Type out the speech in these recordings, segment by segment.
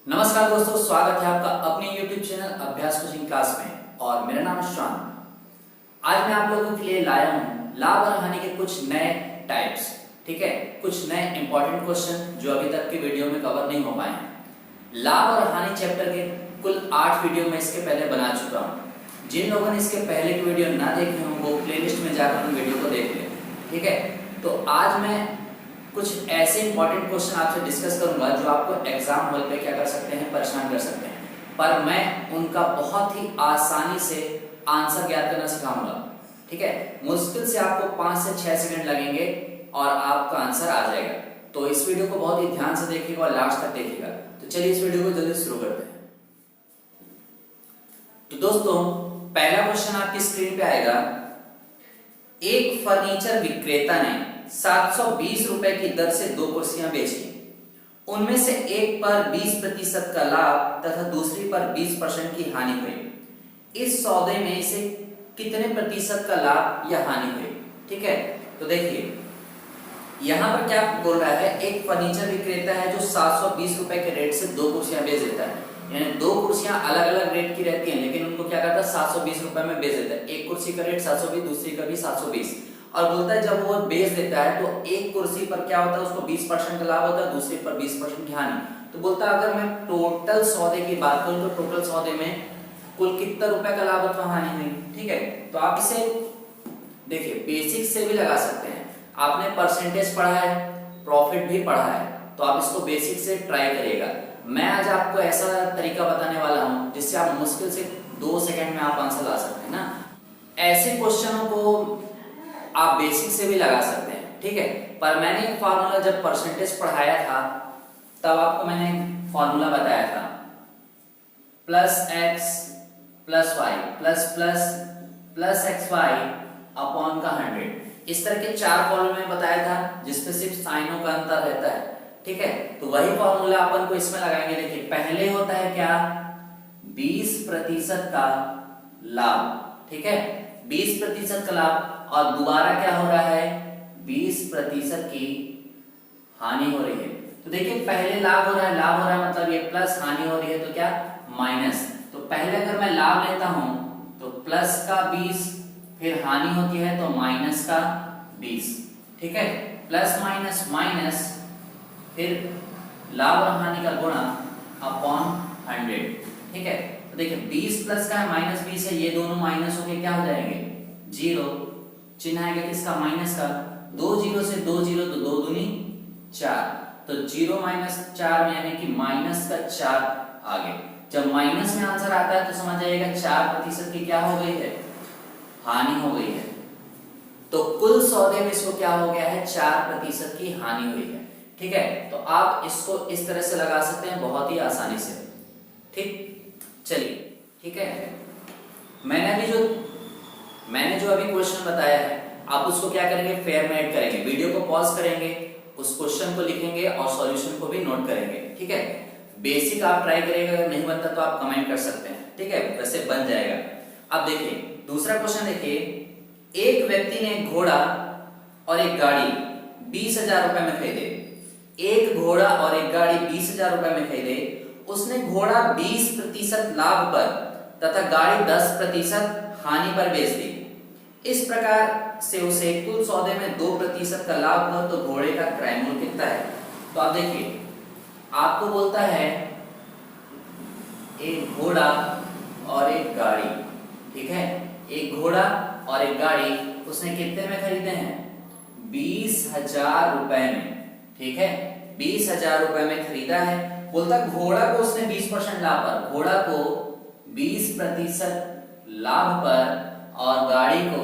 नमस्कार दोस्तों, स्वागत है आपका अपने YouTube चैनल अभ्यास कोचिंग क्लास में और मेरा नाम है श्याम। आज मैं आप लोगों के लिए लाया हूँ लाभ और हानि के कुछ नए टाइप्स। ठीक है, कुछ नए इंपॉर्टेंट क्वेश्चन जो अभी तक के वीडियो में कवर नहीं हो पाए हैं। लाभ और हानि चैप्टर के कुल 8 वीडियो मैं इसके पहले बना चुका हूँ। जिन लोगों ने इसके पहले के वीडियो ना देखे हों वो प्लेलिस्ट में जाकर उन वीडियो को देख लें। ठीक है, तो आज मैं कुछ ऐसे इंपॉर्टेंट क्वेश्चन आपसे डिस्कस करूंगा जो आपको एग्जाम हॉल पे क्या कर सकते हैं, परेशान कर सकते हैं, पर मैं उनका बहुत ही आसानी से आंसर ज्ञात करना सिखाऊंगा। ठीक है, मुश्किल से आपको 5 से 6 सेकंड लगेंगे और आपका आंसर आ जाएगा। तो इस वीडियो को बहुत ही ध्यान से देखिएगा और लास्ट तक देखिएगा। तो चलिए इस वीडियो को जल्दी शुरू करते हैं। तो दोस्तों, पहला क्वेश्चन आपकी स्क्रीन पे आएगा। एक फर्नीचर विक्रेता ने 720 रुपए की दर से 2 कुर्सियां बेची। उनमें से एक पर 20% का लाभ तथा दूसरी पर 20% की हानि हुई। इस सौदे में इसे कितने प्रतिशत का लाभ या हानि हुई? ठीक है, तो देखिए यहां पर क्या बोल रहा है। एक फर्नीचर विक्रेता है जो 720 रुपए के रेट से 2 कुर्सियां बेच देता है। यानी 2 कुर्सियां अलग अलग रेट की रहती हैं, लेकिन उनको क्या करता है, 720 रुपए में बेच देता है। एक कुर्सी का रेट 720, दूसरी का भी 720। और बोलता है जब वो बेच देता है तो एक कुर्सी पर क्या होता है, उसको 20% का लाभ होता है, दूसरी पर 20% की हानि। तो बोलता है अगर मैं टोटल सौदे की बात करूं तो टोटल सौदे में कुल कितना रुपए का लाभ अथवा हानि हुई। ठीक है, तो आप इसे देखिए बेसिक से भी लगा सकते हैं। आपने परसेंटेज पढ़ा है, प्रॉफिट भी पढ़ा है, तो आप इसको बेसिक से ट्राई करिएगा। मैं आज आपको ऐसा तरीका बताने वाला हूं जिससे आप मुश्किल से 2 सेकंड में आप आंसर ला सकते हैं ना। ऐसे क्वेश्चनों को आप बेसिक से भी लगा सकते हैं। ठीक है, पर मैंने एक फार्मूला जब परसेंटेज पढ़ाया था तब आपको मैंने फार्मूला बताया था, plus x plus y plus plus plus x y upon का 100। इस तरह के 4 फॉर्मूले में बताया था जिसमें सिर्फ साइनों का अंतर रहता है। ठीक है, तो वही फॉर्मूला अपन को इसमें लगाएंगे। देखिए पहले होता है क्या, 20% का लाभ। ठीक है, 20% का लाभ, और दोबारा क्या हो रहा है, 20% की हानि हो रही है। तो देखिए पहले लाभ हो रहा है, लाभ हो रहा है मतलब ये प्लस, हानि हो रही है तो क्या, माइनस। तो पहले अगर मैं लाभ लेता हूं तो प्लस का 20, फिर हानि होती है तो माइनस का 20। ठीक है, प्लस माइनस माइनस, फिर लाभ और हानि का गुणा अपॉन 100। ठीक है, तो देखिए 20 प्लस का है, माइनस 20 है, ये दोनों माइनस होके क्या हो जाएंगे, 0। चिन्ह आएगा किसका, माइनस का। 2 0 से 2 0 तो 2 दूनी 4, तो 0 माइनस 4 में यानी कि माइनस का 4 आ गए। जब माइनस में आंसर आता है तो समझ जाइएगा 4% की क्या हो गई है, हानि हो गई है। तो कुल सौदे में इसको क्या हो गया है, 4% की हानि हुई है। ठीक है, तो आप इसको इस तरह से लगा सकते हैं बहुत ही आसानी से। ठीक, चलिए ठीक है, मैंने जो अभी क्वेश्चन बताया है आप उसको क्या करेंगे, फेयर में ऐड करेंगे। वीडियो को पॉज करेंगे, उस क्वेश्चन को लिखेंगे और सॉल्यूशन को भी नोट करेंगे। ठीक है, बेसिक आप ट्राई करिएगा, अगर नहीं बनता तो आप कमेंट कर सकते हैं। ठीक है, वैसे बन जाएगा। अब देखिए दूसरा क्वेश्चन देखिए। एक व्यक्ति ने घोड़ा और एक गाड़ी 20,000 रुपए में खरीदे। एक घोड़ा और एक गाड़ी 20,000 रुपए में खरीदे। उसने घोड़ा 20% लाभ पर तथा गाड़ी 10% हानि पर बेच दी। इस प्रकार से उसे कुल सौदे में 2% का लाभ हुआ, तो घोड़े का क्रय मूल्य कितना है? तो आप देखिए आपको बोलता है एक घोड़ा और एक गाड़ी। ठीक है, एक घोड़ा और एक गाड़ी उसने कितने में खरीदे हैं, 20,000 रुपए में। ठीक है, 20,000 रुपए में खरीदा है। बोलता घोड़ा को उसने 20% लाभ पर, घोड़ा को 20% लाभ पर और गाड़ी को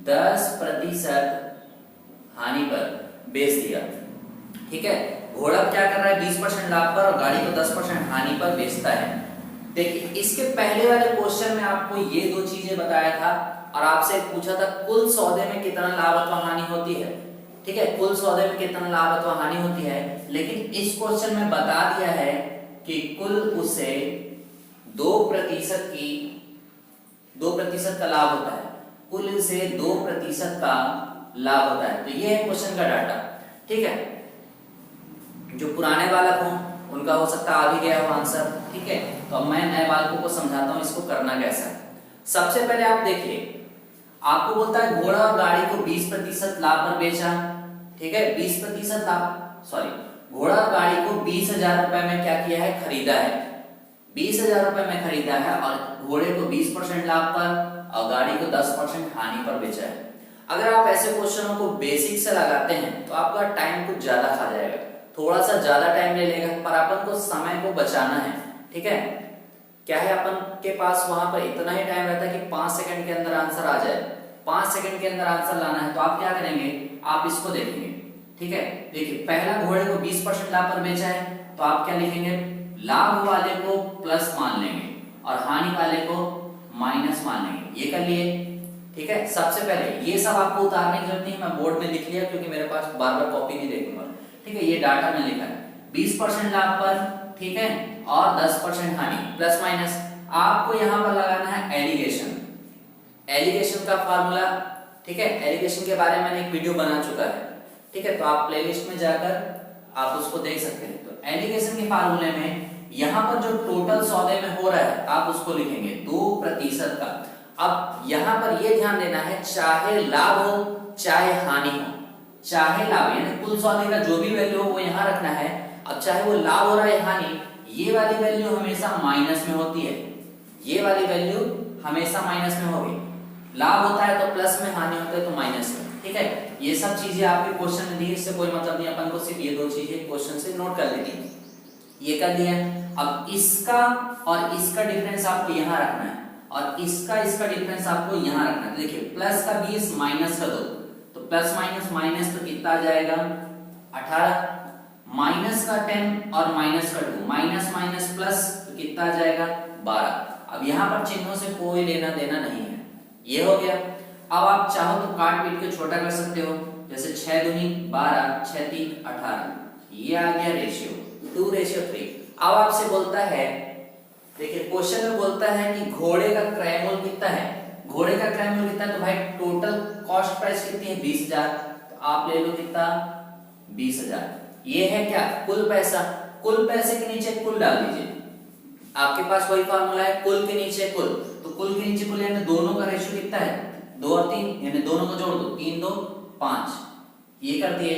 10% हानि पर बेच दिया। ठीक है, घोड़ा क्या कर रहा है, 20% लाभ पर और गाड़ी को 10% हानि पर बेचता है। देखिए इसके पहले वाले क्वेश्चन में आपको ये 2 चीजें बताया था और आपसे पूछा था कुल सौदे में कितना लाभ अथवा हानि होती है। ठीक है, कुल सौदे में कितना लाभ अथवा हानि होती है, लेकिन इस क्वेश्चन में बता दिया है कि कुल उसे 2% का लाभ होता है, कुल से 2% का लाभ होता है। तो ये है क्वेश्चन का डाटा। ठीक है, जो पुराने वाला को उनका हो सकता है आ भी गया हो आंसर। ठीक है, तो अब मैं नए बालकों को समझाता हूँ इसको करना कैसा है। सबसे पहले आप देखिए, आपको बोलता है घोड़ा और गाड़ी को 20% लाभ पर बेचा। ठीक है, 20% लाभ, सॉरी, घोड़ा और गाड़ी को 20,000 रुपए में क्या किया है, खरीदा है। 20,000 रुपए में खरीदा है और घोड़े को 20% लाभ पर और गाड़ी को 10% हानि पर बेचा है। अगर आप ऐसे क्वेश्चनों को बेसिक से लगाते हैं तो आपका टाइम कुछ ज्यादा खा जाएगा, थोड़ा सा ज्यादा टाइम ले लेगा, पर अपन को समय को बचाना है। ठीक है, क्या है, अपन के पास वहां पर इतना ही टाइम रहता है कि 5 सेकंड के अंदर आंसर आ जाए। 5 सेकंड के अंदर आंसर लाना है तो आप क्या करेंगे, आप इसको देखेंगे। ठीक है, देखिए पहला घोड़े को 20% लाभ पर बेचा है तो आप क्या लिखेंगे, लाभ वाले को प्लस मान लेंगे और हानि वाले को माइनस मान लेंगे। ये कर लिए। ठीक है, सबसे पहले ये सब आपको उतारने की जरूरत नहीं, मैं बोर्ड में लिख लिया क्योंकि मेरे पास बार बार कॉपी नहीं देखूंगा। ठीक है, ये डाटा में लिखा है 20% लाभ पर, ठीक है, और 10% हानि, प्लस माइनस। आपको यहाँ पर लगाना है एलिगेशन, एलिगेशन का फार्मूला। ठीक है, एलिगेशन के बारे में मैंने एक वीडियो बना चुका है। ठीक है, तो आप प्लेलिस्ट में जाकर आप उसको देख सकते हैं। तो एलिगेशन के फार्मूले में यहाँ पर जो टोटल सौदे में हो रहा है आप उसको लिखेंगे 2% का। अब यहाँ पर ये ध्यान देना है, चाहे लाभ हो चाहे हानि हो, चाहे लाभ यानी कुल सौदे का जो भी वैल्यू हो वो यहाँ रखना है। अब चाहे वो लाभ हो रहा है हानि, ये वाली वैल्यू हमेशा माइनस में होती है, ये वाली वैल्यू हमेशा माइनस में होगी। लाभ होता है तो प्लस में, हानि होता है तो माइनस में। ठीक है, ये सब चीजें आपके क्वेश्चन में दी, इससे कोई मतलब नहीं, अपन को सिर्फ ये दो चीजें क्वेश्चन से नोट कर लेनी। ये कर दिया। अब इसका और इसका डिफरेंस आपको यहाँ रखना है और इसका डिफरेंस आपको यहाँ रखना है। देखिए प्लस का 20 माइनस का 2, तो प्लस माइनस माइनस तो कितना आ जाएगा 18, माइनस का 10 और माइनस का 2, माइनस माइनस प्लस तो कितना आ जाएगा 12। अब यहाँ पर चिन्हों से कोई लेना देना नहीं है, ये हो गया। अब आप चाहो तो काट पीट के छोटा कर सकते हो, जैसे 6 दूनी 12, 6 3 18, ये आ गया रेशियो 2:3। अब आपसे बोलता है, देखिए क्वेश्चन में बोलता है कि घोड़े का क्रय मूल्य कितना है, घोड़े का क्रय मूल्य कितना है, तो भाई टोटल कॉस्ट प्राइस कितनी है 20,000, तो आप ले लो कितना 20,000। ये है क्या, कुल पैसा, कुल पैसे के नीचे कुल डाल दीजिए। आपके पास वही फार्मूला है, कुल के नीचे कुल, तो कुल के नीचे कुल यानी दोनों का रेशियो कितना है 2 और 3, यानी दोनों को जोड़ दो 3 2 5, ये कर दिए।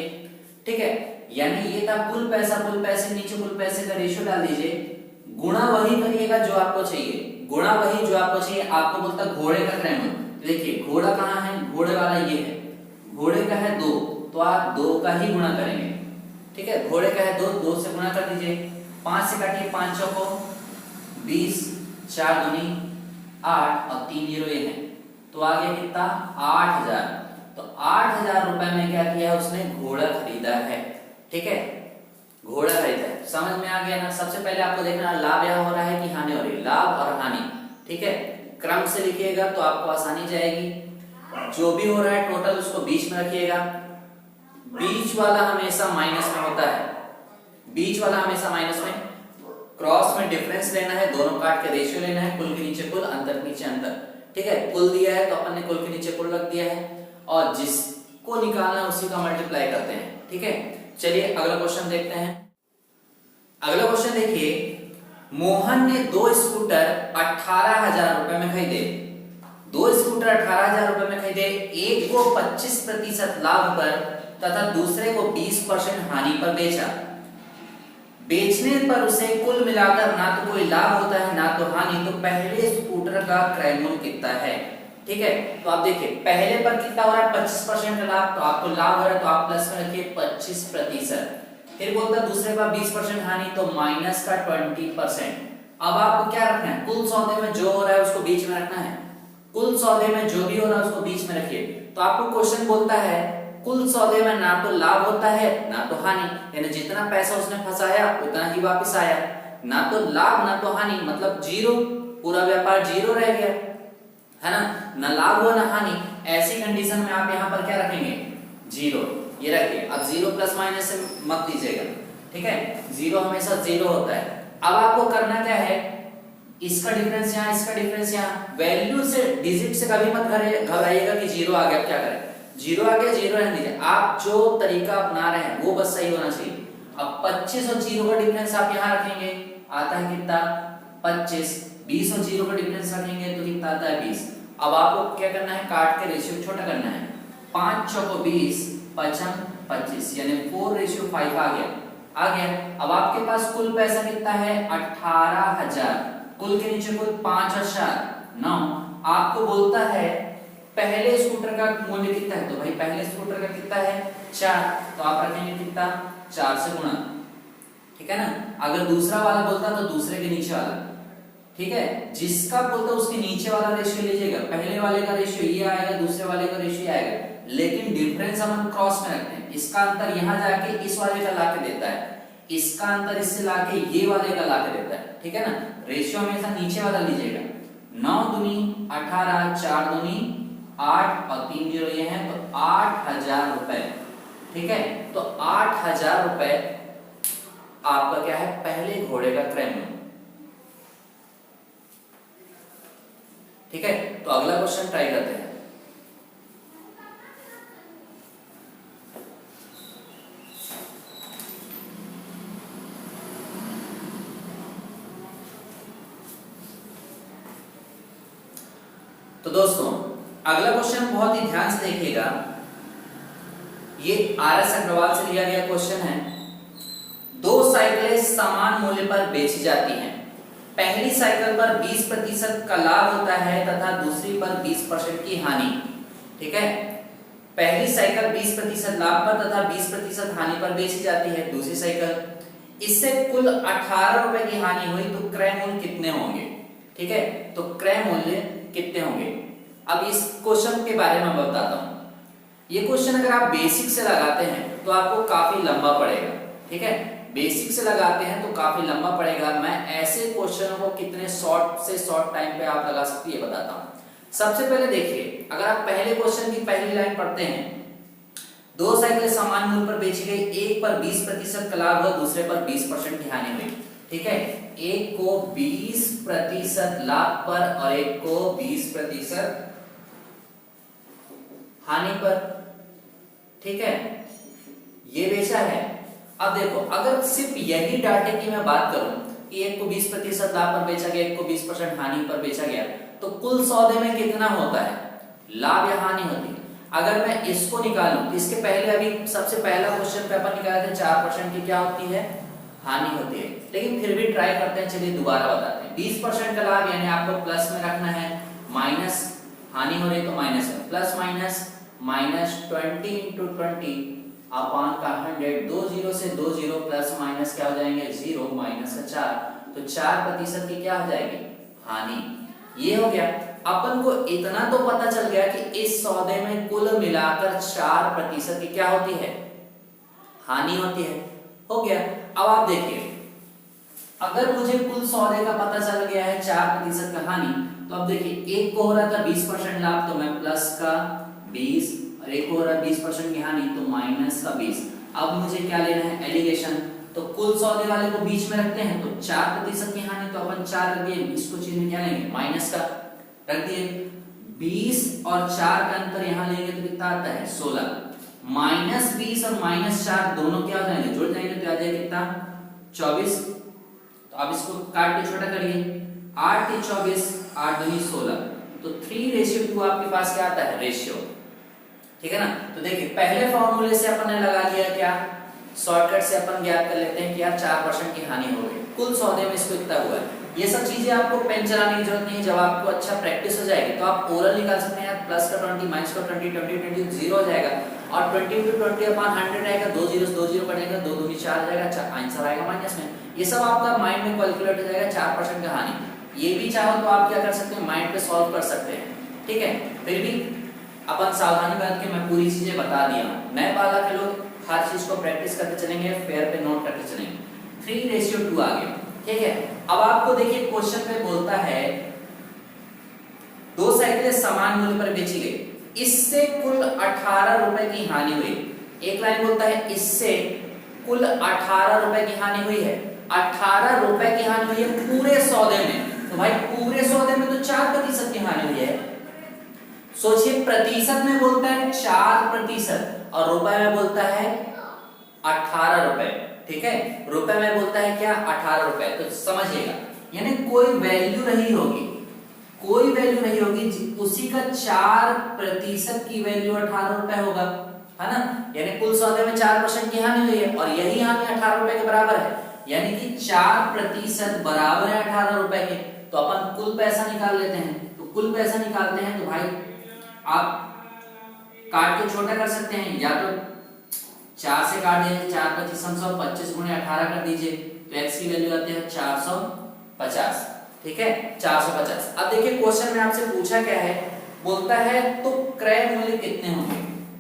ठीक है, यानी ये था कुल पैसा, कुल पैसे के नीचे कुल पैसे का रेशियो डाल दीजिए, गुणा वही करिएगा जो आपको चाहिए, गुणा वही जो आपको चाहिए। आपको बोलता घोड़े का क्रय मूल्य, देखिए घोड़ा कहाँ है, घोड़े वाला ये है, घोड़े का है 2, तो आप 2 का ही गुणा करेंगे। ठीक है, घोड़े का है 2, 2 से गुणा कर दीजिए, 5 से काटिए, 5 चौको 20, 4 दूनी 8 और 3 जीरो ये है, तो आ गया कितना 8,000। तो 8,000 रुपए में क्या किया उसने, घोड़ा खरीदा है। ठीक है, घोड़ा खरीदा है, समझ में आ गया ना। सबसे पहले आपको देखना लाभ यहाँ हो रहा है कि हानि हो रही है, लाभ और हानि। ठीक है, क्रम से लिखिएगा तो आपको आसानी जाएगी। जो भी हो रहा है टोटल उसको बीच में रखिएगा, बीच वाला हमेशा माइनस में होता है, बीच वाला हमेशा माइनस में। क्रॉस में डिफरेंस लेना है, दोनों काट के रेशियो लेना है, कुल के नीचे कुल, अंतर के नीचे अंतर। ठीक है, कुल दिया है तो अपन ने कुल के नीचे कुल रख दिया है और जिसको निकालना है उसी का मल्टीप्लाई करते हैं। ठीक है, चलिए अगला क्वेश्चन देखते हैं। अगला क्वेश्चन देखिए, मोहन ने 2 स्कूटर 18,000 रुपए में खरीदे, 2 स्कूटर 18,000 रुपए में खरीदे, एक को 25% लाभ पर तथा दूसरे को 20% हानि पर बेचा। बेचने पर उसे कुल मिलाकर ना तो कोई लाभ होता है ना तो हानि, तो पहले स्कूटर का क्रय मूल्य कितना है। ठीक है, तो आप देखिए पहले पर कितना हो रहा है 25% का लाभ, तो आपको लाभ हो रहा है तो आप प्लस में रखिए 25%। फिर बोलता है दूसरे पर 20% हानि, तो माइनस का 20%। अब आपको क्या रखना है, कुल सौदे में जो हो रहा है उसको बीच में रखना है, कुल सौदे में जो भी हो रहा है उसको बीच में रखिए। तो आपको क्वेश्चन बोलता है कुल सौदे में ना तो लाभ होता है ना तो हानि, यानी जितना पैसा उसने फंसाया उतना ही वापस आया, ना तो लाभ ना तो हानि, मतलब जीरो, पूरा व्यापार जीरो रह गया है ना, ना लाभ हुआ ना हानि। ऐसी कंडीशन में आप यहाँ पर क्या रखेंगे, जीरो, ये रखिए। अब जीरो प्लस माइनस से मत दीजिएगा, ठीक है, जीरो हमेशा जीरो होता है। अब आपको करना क्या है, इसका डिफरेंस यहाँ, इसका डिफरेंस यहाँ, वैल्यू से डिजिट से कभी मत घबराइएगा कि जीरो आ गया, क्या करें, जीरो आ गया जीरो रहने दीजिए। आप जो तरीका अपना रहे हैं वो बस सही होना चाहिए। अब 25 और 0 का डिफरेंस आप यहाँ रखेंगे, आता है कितना 25। 20 और 0 का डिफरेंस रखेंगे तो कितना आता है 20। अब आपको क्या करना है, काट के रेशियो छोटा करना है। 5 चौको 20, 5 25 यानी 4:5 आ गया। अब आपके पास कुल पैसा कितना है 18,000। कुल के नीचे कुल 5 और 4 9। आपको बोलता है पहले स्कूटर का मूल्य कितना है, तो भाई पहले स्कूटर का कितना है 4, तो आप रखेंगे कितना 4 से गुणा, ठीक है ना। अगर दूसरा वाला बोलता तो दूसरे के नीचे वाला, ठीक है। जिसका बोलता उसके नीचे वाला रेशियो लीजिएगा, पहले वाले का रेशियो ये आएगा, दूसरे वाले का रेशियो आएगा, लेकिन डिफरेंस हम क्रॉस में रखते हैं। इसका अंतर यहाँ जाके इस वाले का लाके देता है, इसका अंतर इससे लाके ये वाले का लाके देता है, ठीक है ना। रेशियो हमेशा नीचे वाला लीजिएगा। 9 दूनी 18, 4 दूनी 8 और 3 जीरो ये हैं, तो 8,000 रुपए, ठीक है। तो 8,000 रुपए आपका क्या है, पहले घोड़े का क्रय मूल्य, ठीक है। तो अगला क्वेश्चन ट्राई करते हैं। तो दोस्तों अगला क्वेश्चन बहुत ही ध्यान से देखिएगा, ये RS अग्रवाल से लिया गया क्वेश्चन है। दो साइकिलें समान मूल्य पर बेची जाती हैं। पहली साइकिल पर 20% का लाभ होता है तथा दूसरी पर 20% की हानि, ठीक है। पहली साइकिल 20% लाभ पर तथा 20% हानि पर बेची जाती है। दूसरी साइकिल, इससे कुल 18 रुपए की हानि हुई, तो क्रय मूल्य कितने होंगे, ठीक है। तो क्रय मूल्य कितने होंगे। अब इस क्वेश्चन के बारे में बताता हूं। ये क्वेश्चन अगर आप बेसिक से लगाते हैं तो आपको काफी लंबा पड़ेगा, ठीक है। बेसिक से लगाते हैं तो काफी लंबा पड़ेगा। मैं ऐसे क्वेश्चनों को कितने शॉर्ट से शॉर्ट टाइम पे आप लगा सकते हैं ये बताता हूं। सबसे पहले देखिए, अगर आप पहले क्वेश्चन की पहली लाइन पढ़ते हैं, दो साइकिलें समान मूल्य पर बेची गई, एक पर 20% का लाभ हुआ, दूसरे पर 20% की हानि हुई, ठीक है। एक को 20% लाभ पर और एक को 20% हानि पर, ठीक है, ये बेचा है। अब देखो, अगर सिर्फ यही डाटे की मैं बात करूं कि एक को 20% लाभ पर बेचा गया, एक को 20% हानि पर बेचा गया, तो कुल सौदे में कितना होता है, लाभ या हानि होती है। अगर मैं इसको निकालूं तो इसके पहले अभी सबसे पहला क्वेश्चन पे अपन निकाले थे 4% की क्या होती है, हानि होती है। लेकिन फिर भी ट्राई करते हैं, चलिए दोबारा बताते हैं। 20% का लाभ यानी आपको प्लस में रखना है, माइनस हानि हो रही तो माइनस है, प्लस माइनस -20 × 20 अपान का 100, 2 जीरो से 2 जीरो प्लस माइनस क्या हो जाएंगे 0, माइनस 4, तो 4% की क्या हो जाएगी, हानि। ये हो गया। अपन को इतना तो पता चल गया कि इस सौदे में कुल मिलाकर 4% की क्या होती है, हानि होती है, हो गया। अब आप देखिए, अगर मुझे कुल सौदे का पता चल गया है 4% का हानि, तो अब देखिए एक को हो रहा था 20% लाभ, तो मैं प्लस का 20, और एक को हो रहा है 20% की हानि, तो माइनस का 20। अब मुझे क्या लेना है, एलिगेशन। तो कुल सौदे वाले को बीच में रखते हैं, तो 4% की हानि, तो अपन 4 रख दिए, इसको चीज में क्या लेंगे, माइनस का रख दिए। 20 और 4 का अंतर यहाँ लेंगे तो कितना आता है 16, -20 और -4 दोनों क्या हो जाएंगे, जुड़ जाएंगे, तो आ जाएगा कितना 24। तो आप इसको काट के छोटा करिए, 8 × 24, 8 दूनी 16, तो 3:2 आपके पास क्या आता है, रेशियो, ठीक है ना। तो देखिए पहले फॉर्मूले से अपन ने लगा लिया, क्या शॉर्टकट से अपन ज्ञात कर लेते हैं कि यार 4% की हानि हो गई, कुल सौदे में इसको इतना हुआ है। ये सब चीजें आपको पेन चलाने की जरूरत नहीं है, जब आपको अच्छा प्रैक्टिस हो जाएगी तो आप ओरल निकाल सकते हैं। यार प्लस का 20, माइनस का 20, 20 20 0 हो जाएगा, और 20 × 20 अपान 100 आएगा, 2 जीरो से 2 जीरो कटेगा, 2 दूनी 4 आ जाएगा, आंसर आएगा माइनस में। ये सब आपका माइंड में कैलकुलेट हो जाएगा, 4% का हानि। ये भी चाहो तो आप क्या कर सकते हैं, माइंड पे सॉल्व कर सकते हैं, ठीक है। फिर भी अपन सावधानी बरत के मैं पूरी चीजें बता दिया हूं। नए वाला के लोग हर चीज को प्रैक्टिस करते चलेंगे, फेयर पे नोट करते चलेंगे। 3:2 आ गया, ठीक है। अब आपको देखिए क्वेश्चन पे बोलता है दो साइकिलें समान मूल्य पर बेची गई, इससे कुल 18 रुपए की हानि हुई। एक लाइन बोलता है इससे कुल 18 रुपए की हानि हुई है, 18 रुपए की हानि हुई है पूरे सौदे में, तो भाई पूरे सौदे में तो 4% की हानि हुई है। सोचिए प्रतिशत में बोलता है 4% और रुपए में बोलता है 18 रुपए, ठीक है, रुपए में बोलता है क्या 18 रुपए, तो समझिएगा यानी कोई वैल्यू नहीं होगी, कोई वैल्यू नहीं होगी, उसी का 4% की वैल्यू 18 रुपए होगा, है ना। यानी कुल सौदे में 4% की हानि हुई है और यही हानि 18 रुपए के बराबर है, यानी कि 4% बराबर है 18 रुपए के। तो अपन कुल पैसा निकाल लेते हैं, तो कुल पैसा निकालते हैं तो भाई आप काट के छोटा कर सकते हैं, या तो 4 से काट दीजिए, 4 25 100, 25 गुणे 18 कर दीजिए, तो x की वैल्यू आती है 450, ठीक है 450। अब देखिए क्वेश्चन में आपसे पूछा क्या है, बोलता है तो क्रय मूल्य कितने होंगे,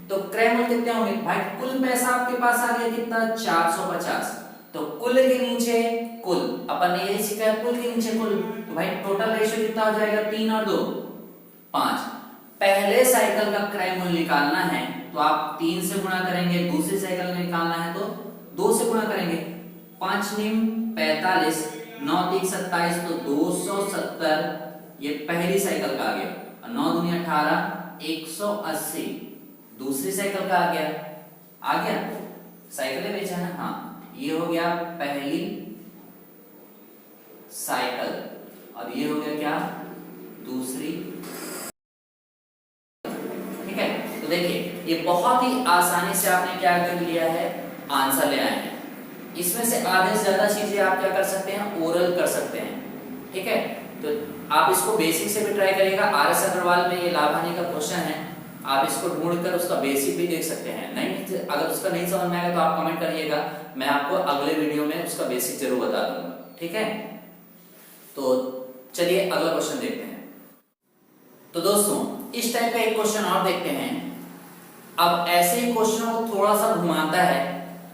तो क्रय मूल्य कितने होंगे भाई, कुल पैसा आपके पास आ गया कितना 450, तो कुल के नीचे कुल, अपन ने यही सीखा है कुल के नीचे कुल, तो भाई टोटल रेशियो कितना हो जाएगा 3 और 2 5। पहले साइकिल का क्रय मूल्य निकालना है तो आप 3 से गुणा करेंगे, दूसरी साइकिल में निकालना है तो 2 से गुणा करेंगे, 5 नीम 45, 9 3 27, तो 270 ये पहली साइकिल का आ गया, और 9 दूनी 18 180 दूसरी साइकिल का आ गया साइकिल बेचा है ना, हाँ ये हो गया पहली साइकिल, अब ये हो गया क्या दूसरी। ठीक है, तो देखिए ये बहुत ही आसानी से आपने क्या कर लिया है, आंसर ले आए हैं। इसमें से आधे से ज्यादा चीजें आप क्या कर सकते हैं, ओरल कर सकते हैं। ठीक है, तो आप इसको बेसिक से भी ट्राई करिएगा, RS अग्रवाल में ये लाभ हानि का क्वेश्चन है, आप इसको ढूंढकर उसका बेसिक भी देख सकते हैं। नहीं अगर उसका नहीं समझ में आएगा तो आप कमेंट करिएगा, मैं आपको अगले वीडियो में उसका बेसिक जरूर बता दूंगा। ठीक है, तो चलिए अगला क्वेश्चन देखते हैं। तो दोस्तों इस टाइप का एक क्वेश्चन और देखते हैं। अब ऐसे ही क्वेश्चनों को थोड़ा सा घुमाता है,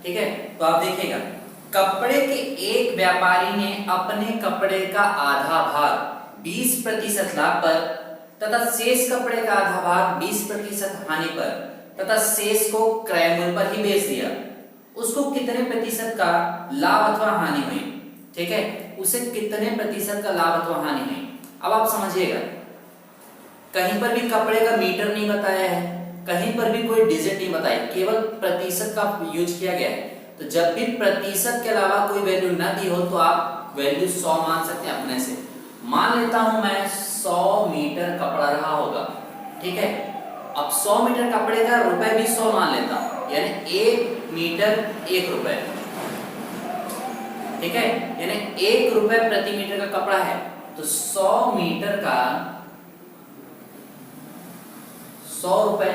ठीक है, तो आप देखिएगा, कपड़े के एक व्यापारी ने अपने कपड़े का आधा भाग 20% लाभ पर तथा शेष कपड़े का आधा भाग 20% हानि पर तथा शेष को क्रय मूल्य पर ही बेच दिया। उसको कितने प्रतिशत का लाभ अथवा हानि हुई, ठीक है, उसे कितने प्रतिशत का लाभ अथवा हानि हुई। अब आप समझिएगा, कहीं पर भी कपड़े का मीटर नहीं बताया है, कहीं पर भी कोई डिजिट नहीं बताई, केवल प्रतिशत का यूज किया गया है। तो जब भी प्रतिशत के अलावा कोई वैल्यू ना दी हो तो आप वैल्यू 100 मान सकते हैं अपने से। मान लेता हूं मैं 100 मीटर कपड़ा रहा होगा, ठीक है, अब 100 मीटर कपड़े का रुपए भी 100 मान लेता हूं, यानी 1 मीटर 1 रुपए, ठीक है, यानी 1 रुपए प्रति मीटर का कपड़ा है, तो 100 मीटर का 100 रुपए,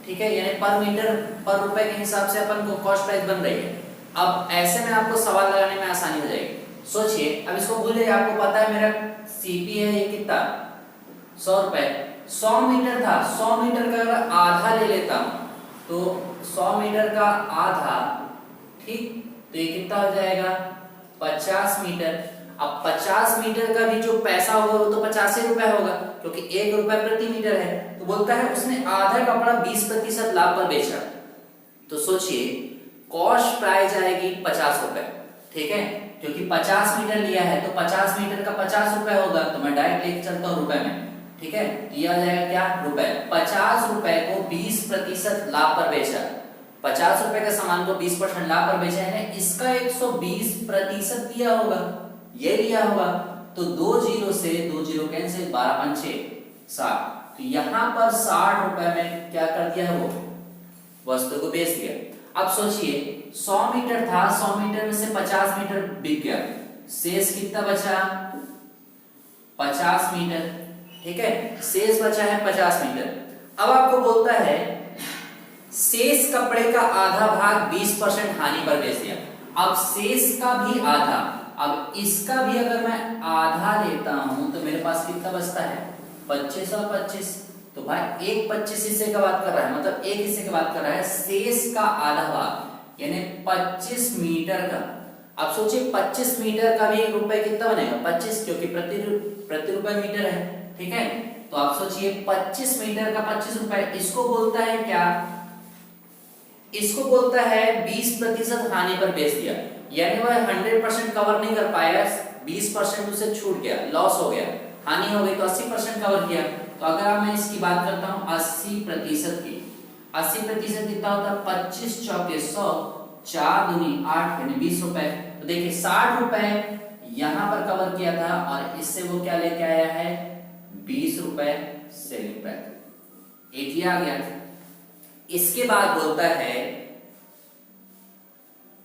ठीक है, यानी पर मीटर पर रुपए के हिसाब से अपन को कॉस्ट प्राइस बन रही है। अब ऐसे में आपको सवाल लगाने में आसानी हो जाएगी। सोचिए, अब इसको भूल जाइए, आपको पता है मेरा सीपी है ये कितना 100 रुपए, 100 मीटर था, 100 मीटर का अगर आधा ले लेता हूं तो 100 मीटर का आधा, ठीक, तो ये कितना हो जाएगा 50 मीटर। अब 50 मीटर का भी जो पैसा होगा वो तो 50 ही रुपए होगा, क्योंकि 1 रुपए प्रति मीटर है। तो बोलता है उसने आधा कपड़ा 20% लाभ पर बेचा, तो सोचिए कॉस्ट प्राइस आएगी 50 रुपए, ठीक है, क्योंकि 50 मीटर लिया है तो 50 मीटर का 50 रुपए होगा, तो मैं डायरेक्ट लेके चलता हूँ रुपए में, ठीक है, तो यह आ जाएगा क्या रुपए। 50 रुपए को 20% लाभ पर बेचा, 50 रुपए के सामान को 20% लाभ पर बेचा है, इसका 120% दिया होगा, ये लिया होगा, तो 2 जीरो से 2 जीरो कैंसिल, 12 पंचे 60, तो यहां पर 60 रुपए में क्या कर दिया है, वो वस्तु को बेच दिया। अब सोचिए 100 मीटर था, 100 मीटर में से 50 मीटर बिक गया, शेष कितना बचा 50 मीटर, ठीक है, शेष बचा है 50 मीटर। अब आपको बोलता है शेष कपड़े का आधा भाग 20% हानि पर बेच दिया। अब शेष का भी आधा, अब इसका भी अगर मैं आधा लेता हूं तो मेरे पास कितना बचता है 25 और 25, तो भाई एक 25 हिस्से का बात कर रहा है, मतलब एक हिस्से की बात कर रहा है, शेष का आधा भाग यानी 25 मीटर का। अब सोचिए 25 मीटर का भी एक रुपए कितना बनेगा 25, क्योंकि प्रति रुपए मीटर है, ठीक है, तो आप सोचिए 25 मीटर का 25 रुपए, इसको बोलता है क्या, इसको बोलता है 20% हानि पर बेच दिया, यानी वह 100% कवर नहीं कर पाया, 20% उसे छूट गया, लॉस हो गया, हानि हो गई, तो 80% कवर किया। तो अगर मैं इसकी बात करता हूं 80% की, 80% कितना होता है 25 चौके 100, 4 दूनी 8 यानी 20 रुपए। तो देखिए 60 रुपए यहां पर कवर किया था और इससे वो क्या लेके आया है 20 रुपए सेलिंग प्राइस। एक ही आ गया। इसके बाद बोलता है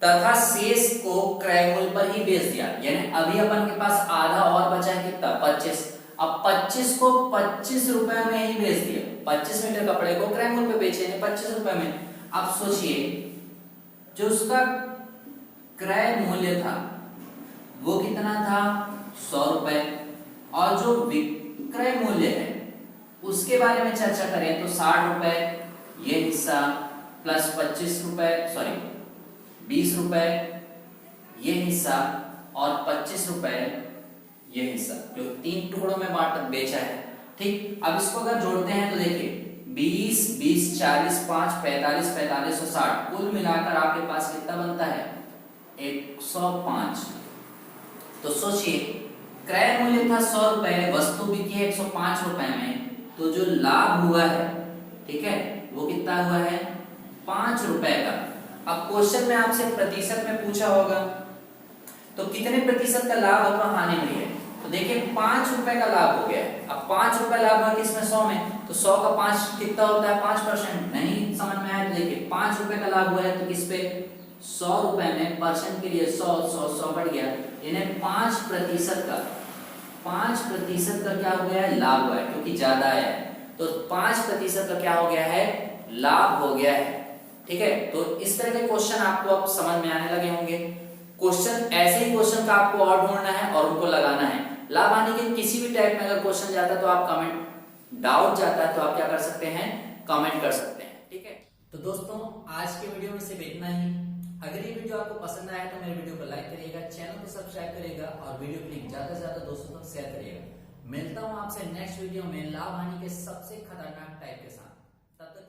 तथा शेष को क्रय मूल्य पर ही बेच दिया, यानी अभी अपन के पास आधा और बचा है कितना 25। अब 25 को 25 रुपए में ही बेच दिया, 25 मीटर कपड़े को क्रय मूल्य पे बेचे 25 रुपए में। अब सोचिए जो उसका क्रय मूल्य था वो कितना था 100 रुपए, और जो विक्रय मूल्य है उसके बारे में चर्चा करें तो 60 रुपए ये हिस्सा प्लस 25 रुपए 20 रुपए ये हिस्सा और 25 रुपए ये हिस्सा, जो 3 टुकड़ों में बेचा है। ठीक, अब इसको अगर जोड़ते हैं तो देखिए 20 20 40 5 45 45 और 60 कुल मिलाकर आपके पास कितना बनता है 105। तो सोचिए क्रय मूल्य था 100 रुपए, वस्तु बिकी है 105 रुपए में, तो जो लाभ हुआ है ठीक है वो कितना हुआ है 5 रुपए का। अब क्वेश्चन में आपसे प्रतिशत में पूछा होगा तो कितने प्रतिशत का लाभ अथवा हानि हुई है, तो देखिए 5 रुपए का लाभ हो गया है। अब 5 रुपए लाभ हुआ किसमें 100 में, तो 100 का 5 कितना होता है 5%। नहीं समझ में आया तो देखिए 5 रुपए का लाभ हुआ है तो किस पे 100 रुपए में परसेंट के लिए 100 100 100 बढ़ गया, यानी 5% का क्या हो गया है लाभ हुआ है, क्योंकि ज्यादा है तो 5% का क्या हो गया है लाभ हो गया है। ठीक है, तो इस तरह के क्वेश्चन आपको अब समझ में आने लगे होंगे। क्वेश्चन ऐसे ही क्वेश्चन का आपको और ढूंढना है और उनको लगाना है। लाभ हानि के किसी भी टाइप में अगर क्वेश्चन जाता है तो आप कमेंट, डाउट जाता है तो आप क्या कर सकते हैं कमेंट कर सकते हैं। ठीक है, तो दोस्तों आज के वीडियो में सिर्फ इतना ही। अगर ये वीडियो आपको पसंद आया तो मेरे वीडियो को लाइक करिएगा, चैनल को सब्सक्राइब करिएगा और वीडियो को ज्यादा से ज्यादा दोस्तों तक शेयर करिएगा। मिलता हूं आपसे नेक्स्ट वीडियो में लाभ हानि के सबसे खतरनाक टाइप के साथ। तब तक